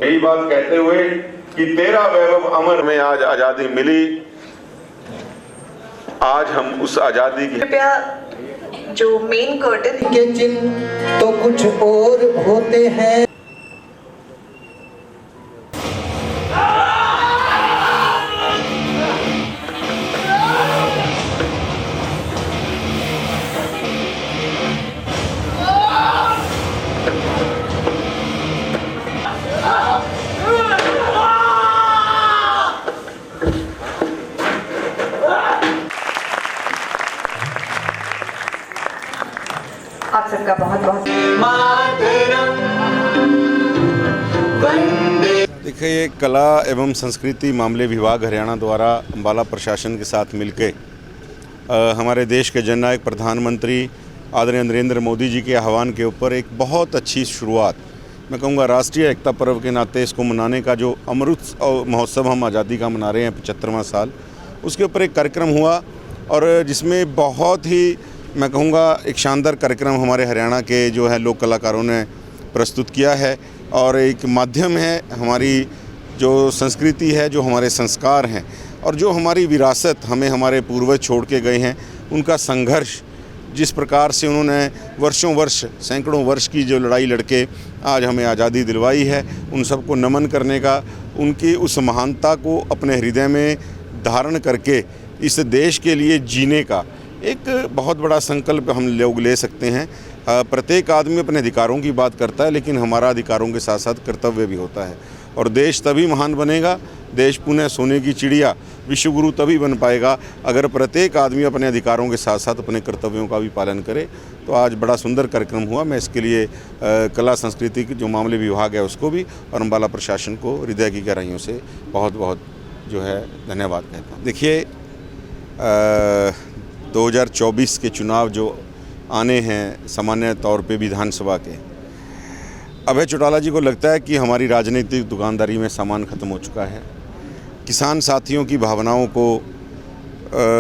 यही बात कहते हुए कि तेरा वैभव अमर में आज आजादी मिली, आज हम उस आजादी की कृपया जो मेन कर्टन के चिन्ह तो कुछ और होते हैं। आप सबका बहुत बहुत देखिए, ये कला एवं संस्कृति मामले विभाग हरियाणा द्वारा अम्बाला प्रशासन के साथ मिलकर हमारे देश के जननायक प्रधानमंत्री आदरणीय नरेंद्र मोदी जी के आह्वान के ऊपर एक बहुत अच्छी शुरुआत, मैं कहूँगा राष्ट्रीय एकता पर्व के नाते इसको मनाने का जो अमृत महोत्सव हम आज़ादी का मना रहे हैं 75वां साल, उसके ऊपर एक कार्यक्रम हुआ और जिसमें बहुत ही मैं कहूँगा एक शानदार कार्यक्रम हमारे हरियाणा के जो है लोक कलाकारों ने प्रस्तुत किया है और एक माध्यम है, हमारी जो संस्कृति है, जो हमारे संस्कार हैं और जो हमारी विरासत हमें हमारे पूर्वज छोड़ के गए हैं, उनका संघर्ष, जिस प्रकार से उन्होंने वर्षों वर्ष सैकड़ों वर्ष की जो लड़ाई लड़के आज हमें आज़ादी दिलवाई है, उन सबको नमन करने का, उनकी उस महानता को अपने हृदय में धारण करके इस देश के लिए जीने का एक बहुत बड़ा संकल्प हम लोग ले सकते हैं। प्रत्येक आदमी अपने अधिकारों की बात करता है, लेकिन हमारा अधिकारों के साथ साथ कर्तव्य भी होता है और देश तभी महान बनेगा, देश पुनः सोने की चिड़िया, विश्वगुरु तभी बन पाएगा अगर प्रत्येक आदमी अपने अधिकारों के साथ साथ अपने कर्तव्यों का भी पालन करे। तो आज बड़ा सुंदर कार्यक्रम हुआ। मैं इसके लिए कला संस्कृति के जो मामले विभाग है उसको भी और अम्बाला प्रशासन को हृदय की गहराइयों से बहुत बहुत जो है धन्यवाद कहता हूँ। देखिए, 2024 के चुनाव जो आने हैं सामान्य तौर पे विधानसभा के, अभय चौटाला जी को लगता है कि हमारी राजनीतिक दुकानदारी में सामान ख़त्म हो चुका है। किसान साथियों की भावनाओं को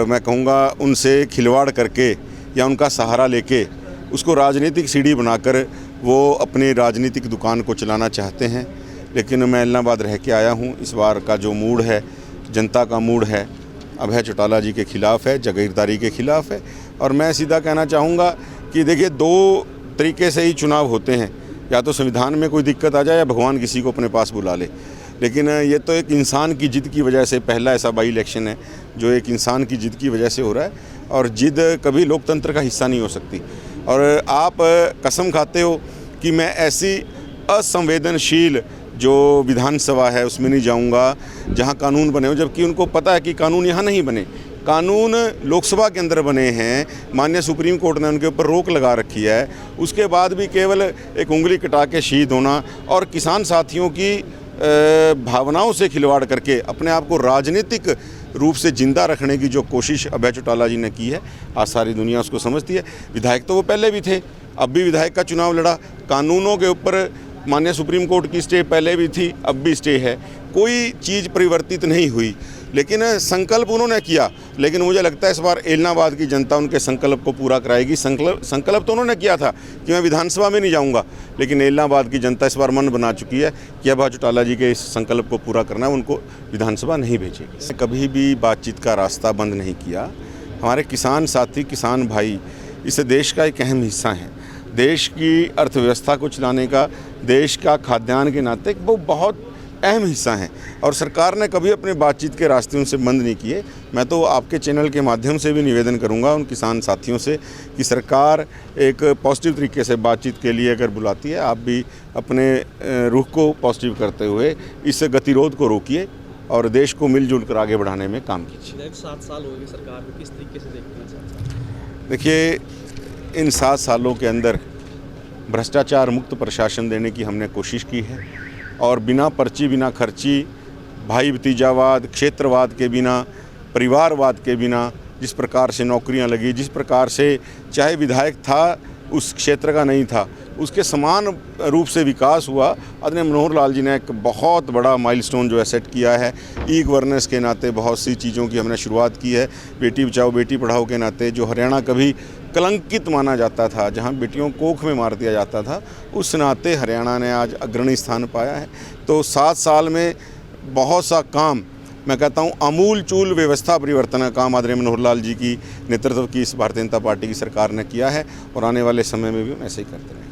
मैं कहूँगा उनसे खिलवाड़ करके या उनका सहारा लेके उसको राजनीतिक सीढ़ी बनाकर वो अपनी राजनीतिक दुकान को चलाना चाहते हैं। लेकिन मैं इलाहाबाद रह के आया हूँ, इस बार का जो मूड है, जनता का मूड है, अभय चौटाला जी के ख़िलाफ़ है, जागीरदारी के ख़िलाफ़ है। और मैं सीधा कहना चाहूँगा कि देखिए, दो तरीके से ही चुनाव होते हैं, या तो संविधान में कोई दिक्कत आ जाए या भगवान किसी को अपने पास बुला ले। लेकिन ये तो एक इंसान की जिद की वजह से पहला ऐसा बाई इलेक्शन है जो एक इंसान की जिद की वजह से हो रहा है और जिद कभी लोकतंत्र का हिस्सा नहीं हो सकती। और आप कसम खाते हो कि मैं ऐसी असंवेदनशील जो विधानसभा है उसमें नहीं जाऊंगा जहां कानून बने हो, जबकि उनको पता है कि कानून यहां नहीं बने। कानून लोकसभा के अंदर बने हैं, माननीय सुप्रीम कोर्ट ने उनके ऊपर रोक लगा रखी है। उसके बाद भी केवल एक उंगली कटा के शहीद होना और किसान साथियों की भावनाओं से खिलवाड़ करके अपने आप को राजनीतिक रूप से जिंदा रखने की जो कोशिश अभय चौटाला जी ने की है, आज सारी दुनिया उसको समझती है। विधायक तो वो पहले भी थे, अब भी विधायक का चुनाव लड़ा। कानूनों के ऊपर माननीय सुप्रीम कोर्ट की स्टे पहले भी थी, अब भी स्टे है। कोई चीज़ परिवर्तित नहीं हुई, लेकिन संकल्प उन्होंने किया। लेकिन मुझे लगता है इस बार इलाहाबाद की जनता उनके संकल्प को पूरा कराएगी। संकल्प तो उन्होंने किया था कि मैं विधानसभा में नहीं जाऊंगा, लेकिन इलाहाबाद की जनता इस बार मन बना चुकी है कि अभय चौटाला जी के इस संकल्प को पूरा करना है, उनको विधानसभा नहीं भेजेगी। कभी भी बातचीत का रास्ता बंद नहीं किया। हमारे किसान साथी, किसान भाई इस देश का एक अहम हिस्सा हैं। देश की अर्थव्यवस्था को चलाने का, देश का खाद्यान्न के नाते वो बहुत अहम हिस्सा हैं और सरकार ने कभी अपने बातचीत के रास्ते उनसे बंद नहीं किए। मैं तो आपके चैनल के माध्यम से भी निवेदन करूंगा उन किसान साथियों से कि सरकार एक पॉजिटिव तरीके से बातचीत के लिए अगर बुलाती है, आप भी अपने रुख को पॉजिटिव करते हुए इस गतिरोध को रोकिए और देश को मिलजुल कर आगे बढ़ाने में काम कीजिए। 7 साल हो गए सरकार को, किस तरीके से देखते हैं? देखिए, इन 7 सालों के अंदर भ्रष्टाचार मुक्त प्रशासन देने की हमने कोशिश की है और बिना पर्ची, बिना खर्ची, भाई भतीजावाद, क्षेत्रवाद के बिना, परिवारवाद के बिना जिस प्रकार से नौकरियां लगी, जिस प्रकार से चाहे विधायक था उस क्षेत्र का नहीं था, उसके समान रूप से विकास हुआ। आदरणीय मनोहर लाल जी ने एक बहुत बड़ा माइलस्टोन जो है सेट किया है। ई गवर्नेंस के नाते बहुत सी चीज़ों की हमने शुरुआत की है। बेटी बचाओ बेटी पढ़ाओ के नाते जो हरियाणा कभी कलंकित माना जाता था, जहां बेटियों को कोख में मार दिया जाता था, उस नाते हरियाणा ने आज अग्रणी स्थान पाया है। तो 7 साल में बहुत सा काम, मैं कहता हूं आमूल चूल व्यवस्था परिवर्तन का काम आदरणीय मनोहर लाल जी की नेतृत्व की इस भारतीय जनता पार्टी की सरकार ने किया है और आने वाले समय में भी हम ऐसे ही करते रहेंगे।